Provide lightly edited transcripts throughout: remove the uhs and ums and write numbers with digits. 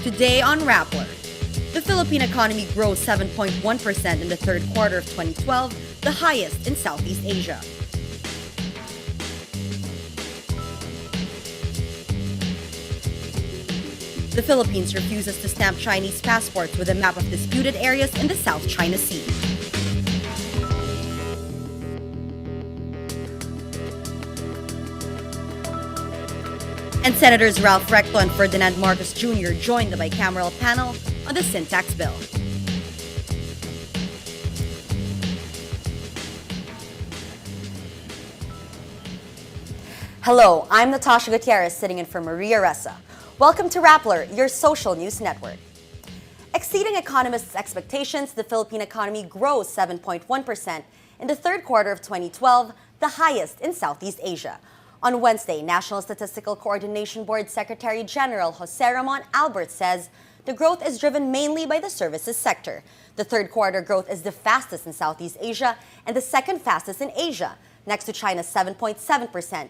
Today on Rappler, the Philippine economy grows 7.1% in the third quarter of 2012, the highest in Southeast Asia. The Philippines refuses to stamp Chinese passports with a map of disputed areas in the South China Sea. And Senators Ralph Reto and Ferdinand Marcos Jr. joined the bicameral panel on the syntax bill. Hello, I'm Natasha Gutierrez sitting in for Maria Ressa. Welcome to Rappler, your social news network. Exceeding economists' expectations, the Philippine economy grows 7.1% in the third quarter of 2012, the highest in Southeast Asia. On Wednesday, National Statistical Coordination Board Secretary General Jose Ramon Albert says the growth is driven mainly by the services sector. The third quarter growth is the fastest in Southeast Asia and the second fastest in Asia, next to China's 7.7%.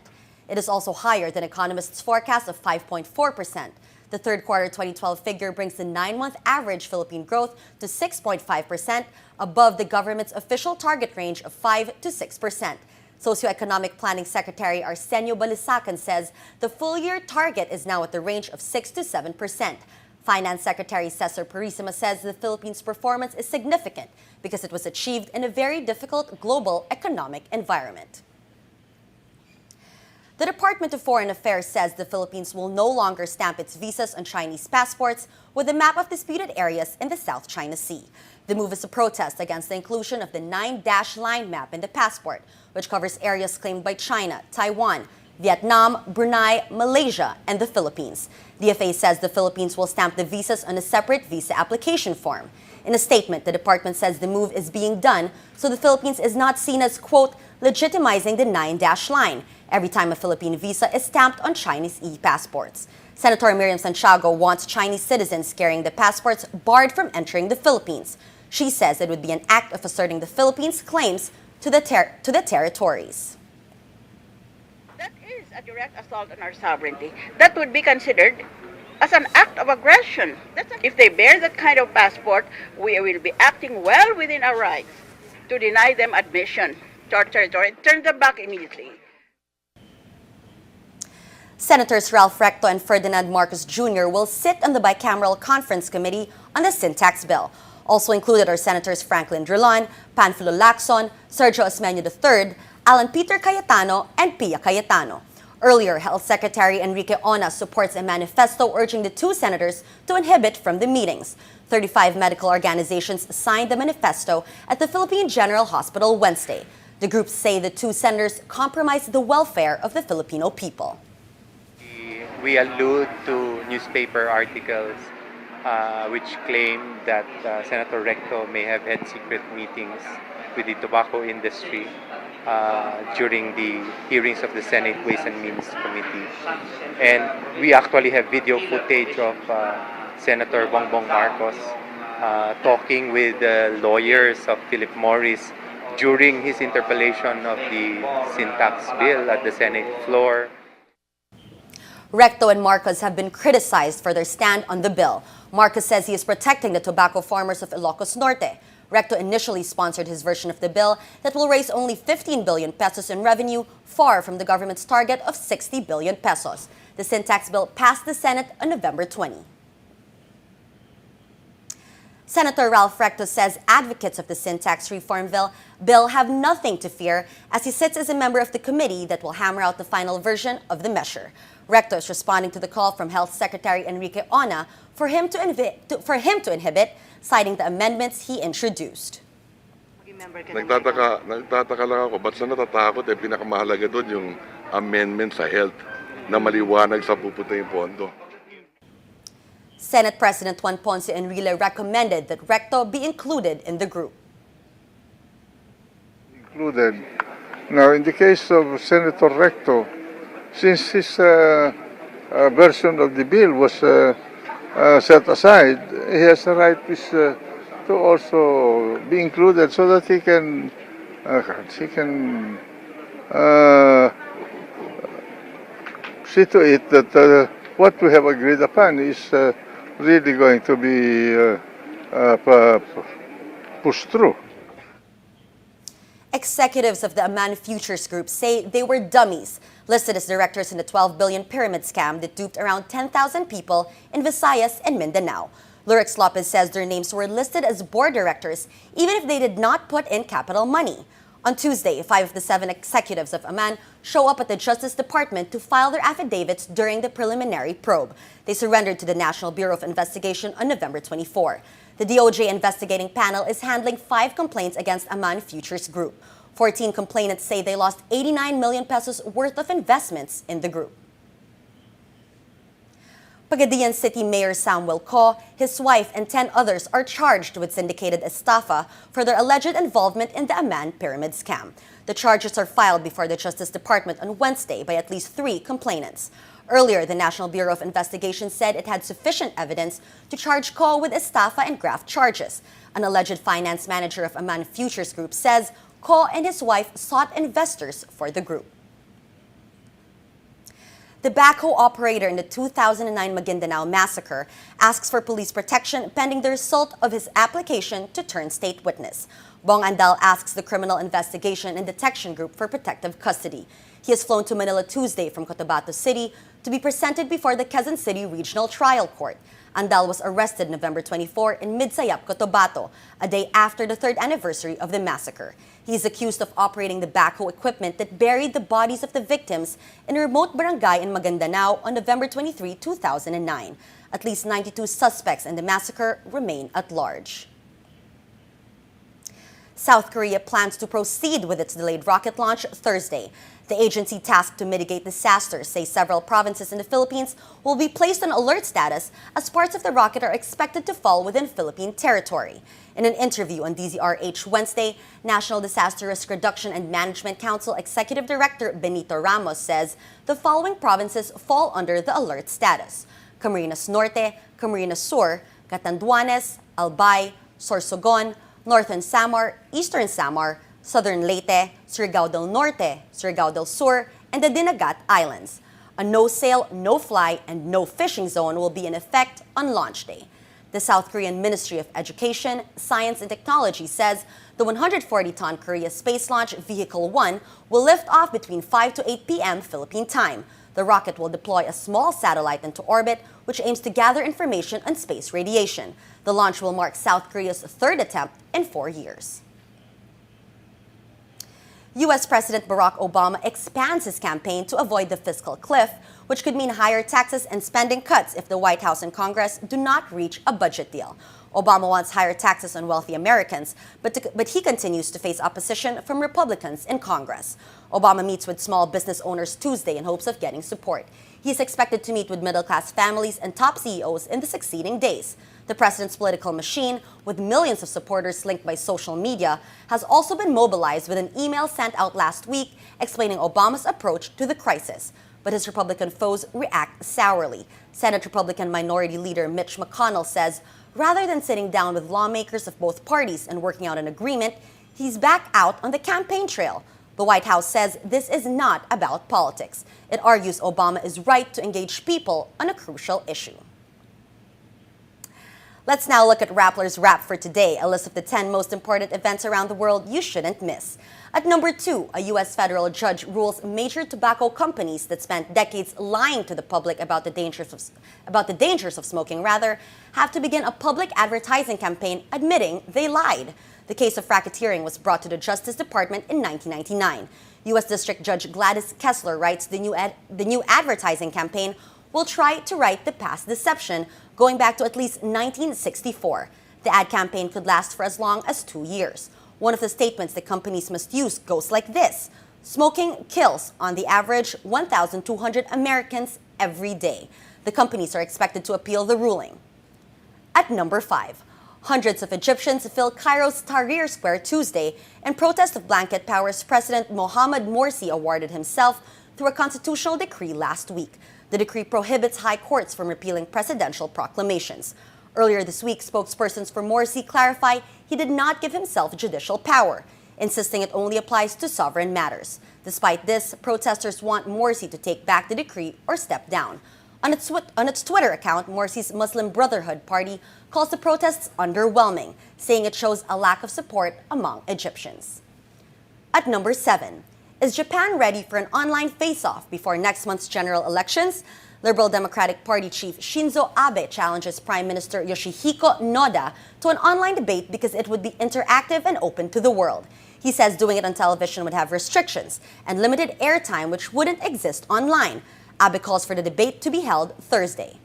It is also higher than economists' forecast of 5.4%. The third quarter 2012 figure brings the 9-month average Philippine growth to 6.5%, above the government's official target range of 5 to 6%. Socioeconomic Planning Secretary Arsenio Balisacan says the full-year target is now at the range of 6 to 7%. Finance Secretary Cesar Purisima says the Philippines' performance is significant because it was achieved in a very difficult global economic environment. The Department of Foreign Affairs says the Philippines will no longer stamp its visas on Chinese passports with a map of disputed areas in the South China Sea. The move is a protest against the inclusion of the 9-dash line map in the passport, which covers areas claimed by China, Taiwan, Vietnam, Brunei, Malaysia, and the Philippines. The FA says the Philippines will stamp the visas on a separate visa application form. In a statement, the department says the move is being done so the Philippines is not seen as, quote, legitimizing the 9-dash line every time a Philippine visa is stamped on Chinese e-passports. Senator Miriam Santiago wants Chinese citizens carrying the passports barred from entering the Philippines. She says it would be an act of asserting the Philippines' claims to the territories. That is a direct assault on our sovereignty. That would be considered as an act of aggression. If they bear that kind of passport, we will be acting well within our rights to deny them admission to our territory, turn them back immediately. Senators Ralph Reto and Ferdinand Marcos Jr. will sit on the bicameral conference committee on the syntax bill. Also included are Senators Franklin Drilon, Panfilo Lacson, Sergio Osmeño III, Alan Peter Cayetano, and Pia Cayetano. Earlier, Health Secretary Enrique Ona supports a manifesto urging the two senators to inhibit from the meetings. 35 medical organizations signed the manifesto at the Philippine General Hospital Wednesday. The groups say the two senators compromise the welfare of the Filipino people. We allude to newspaper articles which claim that Senator Reto may have had secret meetings with the tobacco industry during the hearings of the Senate Ways and Means Committee. And we actually have video footage of Senator Bongbong Marcos talking with the lawyers of Philip Morris during his interpellation of the syntax bill at the Senate floor. Reto and Marcos have been criticized for their stand on the bill. Marcos says he is protecting the tobacco farmers of Ilocos Norte. Reto initially sponsored his version of the bill that will raise only 15 billion pesos in revenue, far from the government's target of 60 billion pesos. The syntax bill passed the Senate on November 20. Senator Ralph Reto says advocates of the syntax reform bill have nothing to fear as he sits as a member of the committee that will hammer out the final version of the measure. Reto is responding to the call from Health Secretary Enrique Ona for him to inhibit, citing the amendments he introduced. Nagtataka lang ako, ba't sa natatakot pinakamahalaga doon yung amendment sa health na maliwanag sa pupunta yung pondo. Senate President Juan Ponce Enrile recommended that Reto be included in the group. Included. Now, in the case of Senator Reto, since his version of the bill was set aside, he has a right to also be included so that he can see to it that what we have agreed upon is really going to be pushed through. Executives of the Aman Futures Group say they were dummies, listed as directors in the 12 billion pyramid scam that duped around 10,000 people in Visayas and Mindanao. Lurix Lopez says their names were listed as board directors even if they did not put in capital money. On Tuesday, 5 of the 7 executives of Aman show up at the Justice Department to file their affidavits during the preliminary probe. They surrendered to the National Bureau of Investigation on November 24. The DOJ investigating panel is handling 5 complaints against Aman Futures Group. 14 complainants say they lost 89 million pesos worth of investments in the group. Pagadian City Mayor Samuel Co, his wife, and 10 others are charged with syndicated estafa for their alleged involvement in the Aman pyramid scam. The charges are filed before the Justice Department on Wednesday by at least 3 complainants. Earlier, the National Bureau of Investigation said it had sufficient evidence to charge Co with estafa and graft charges. An alleged finance manager of Aman Futures Group says Co and his wife sought investors for the group. The backhoe operator in the 2009 Maguindanao massacre asks for police protection pending the result of his application to turn state witness. Bong Andal asks the Criminal Investigation and Detection Group for protective custody. He has flown to Manila Tuesday from Cotabato City to be presented before the Quezon City Regional Trial Court. Andal was arrested November 24 in Midsayap, Cotabato, a day after the 3rd anniversary of the massacre. He is accused of operating the backhoe equipment that buried the bodies of the victims in a remote barangay in Maguindanao on November 23, 2009. At least 92 suspects in the massacre remain at large. South Korea plans to proceed with its delayed rocket launch Thursday. The agency tasked to mitigate disasters say several provinces in the Philippines will be placed on alert status as parts of the rocket are expected to fall within Philippine territory. In an interview on DZRH Wednesday, National Disaster Risk Reduction and Management Council Executive Director Benito Ramos says the following provinces fall under the alert status: Camarines Norte, Camarines Sur, Catanduanes, Albay, Sorsogon, Northern Samar, Eastern Samar, Southern Leyte, Surigao del Norte, Surigao del Sur, and the Dinagat Islands. A no-sail, no-fly, and no-fishing zone will be in effect on launch day. The South Korean Ministry of Education, Science and Technology says the 140-ton Korea Space Launch Vehicle 1 will lift off between 5 to 8 p.m. Philippine time. The rocket will deploy a small satellite into orbit, which aims to gather information on space radiation. The launch will mark South Korea's 3rd attempt in 4 years. U.S. President Barack Obama expands his campaign to avoid the fiscal cliff, which could mean higher taxes and spending cuts if the White House and Congress do not reach a budget deal. Obama wants higher taxes on wealthy Americans, but he continues to face opposition from Republicans in Congress. Obama meets with small business owners Tuesday in hopes of getting support. He is expected to meet with middle-class families and top CEOs in the succeeding days. The president's political machine, with millions of supporters linked by social media, has also been mobilized with an email sent out last week explaining Obama's approach to the crisis. But his Republican foes react sourly. Senate Republican Minority Leader Mitch McConnell says rather than sitting down with lawmakers of both parties and working out an agreement, he's back out on the campaign trail. The White House says this is not about politics. It argues Obama is right to engage people on a crucial issue. Let's now look at Rappler's Wrap for today, a list of the 10 most important events around the world you shouldn't miss. At number 2, a U.S. federal judge rules major tobacco companies that spent decades lying to the public about the dangers of smoking have to begin a public advertising campaign admitting they lied. The case of racketeering was brought to the Justice Department in 1999. U.S. District Judge Gladys Kessler writes the new advertising campaign will try to right the past deception going back to at least 1964. The ad campaign could last for as long as 2 years. One of the statements the companies must use goes like this: smoking kills, on the average, 1,200 Americans every day. The companies are expected to appeal the ruling. At number 5, hundreds of Egyptians fill Cairo's Tahrir Square Tuesday in protest of blanket powers President Mohamed Morsi awarded himself through a constitutional decree last week. The decree prohibits high courts from repealing presidential proclamations. Earlier this week, spokespersons for Morsi clarified he did not give himself judicial power, insisting it only applies to sovereign matters. Despite this, protesters want Morsi to take back the decree or step down. On its Twitter account, Morsi's Muslim Brotherhood Party calls the protests underwhelming, saying it shows a lack of support among Egyptians. At number 7, is Japan ready for an online face-off before next month's general elections? Liberal Democratic Party chief Shinzo Abe challenges Prime Minister Yoshihiko Noda to an online debate because it would be interactive and open to the world. He says doing it on television would have restrictions and limited airtime which wouldn't exist online. Abe calls for the debate to be held Thursday.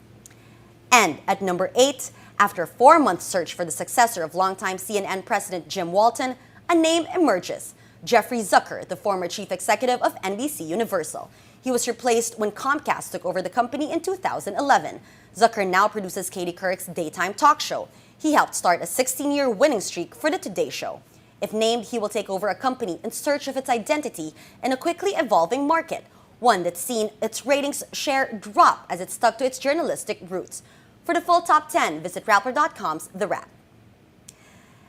And at number 8, after a 4-month search for the successor of longtime CNN President Jim Walton, a name emerges. Jeffrey Zucker, the former chief executive of NBC Universal. He was replaced when Comcast took over the company in 2011. Zucker now produces Katie Couric's daytime talk show. He helped start a 16-year winning streak for the Today Show. If named, he will take over a company in search of its identity in a quickly evolving market, one that's seen its ratings share drop as it stuck to its journalistic roots. For the full top 10, visit Rappler.com's The Wrap.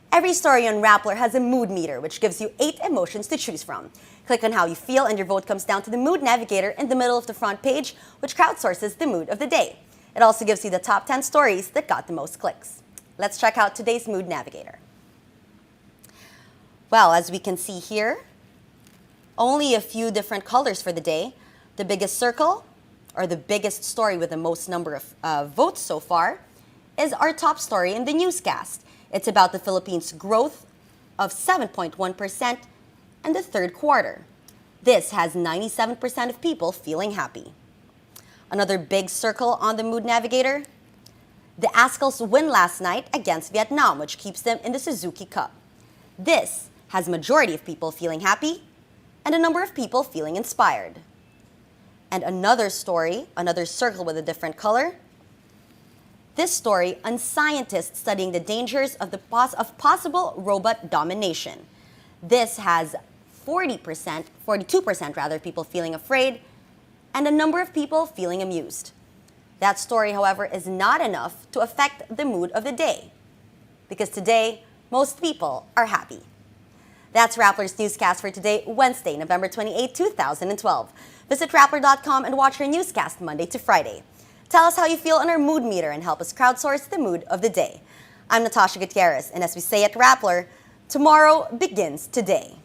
Every story on Rappler has a mood meter, which gives you 8 emotions to choose from. Click on how you feel and your vote comes down to the Mood Navigator in the middle of the front page, which crowdsources the mood of the day. It also gives you the top 10 stories that got the most clicks. Let's check out today's Mood Navigator. Well, as we can see here, only a few different colors for the day. The biggest circle, or the biggest story with the most number of votes so far, is our top story in the newscast. It's about the Philippines' growth of 7.1% in the third quarter. This has 97% of people feeling happy. Another big circle on the Mood Navigator, the Azkals win last night against Vietnam, which keeps them in the Suzuki Cup. This has majority of people feeling happy and a number of people feeling inspired. And another story, another circle with a different color, this story on scientists studying the dangers of possible robot domination. This has 42% rather, people feeling afraid, and a number of people feeling amused. That story, however, is not enough to affect the mood of the day, because today, most people are happy. That's Rappler's newscast for today, Wednesday, November 28, 2012. Visit Rappler.com and watch our newscast Monday to Friday. Tell us how you feel on our mood meter and help us crowdsource the mood of the day. I'm Natasha Gutierrez, and as we say at Rappler, tomorrow begins today.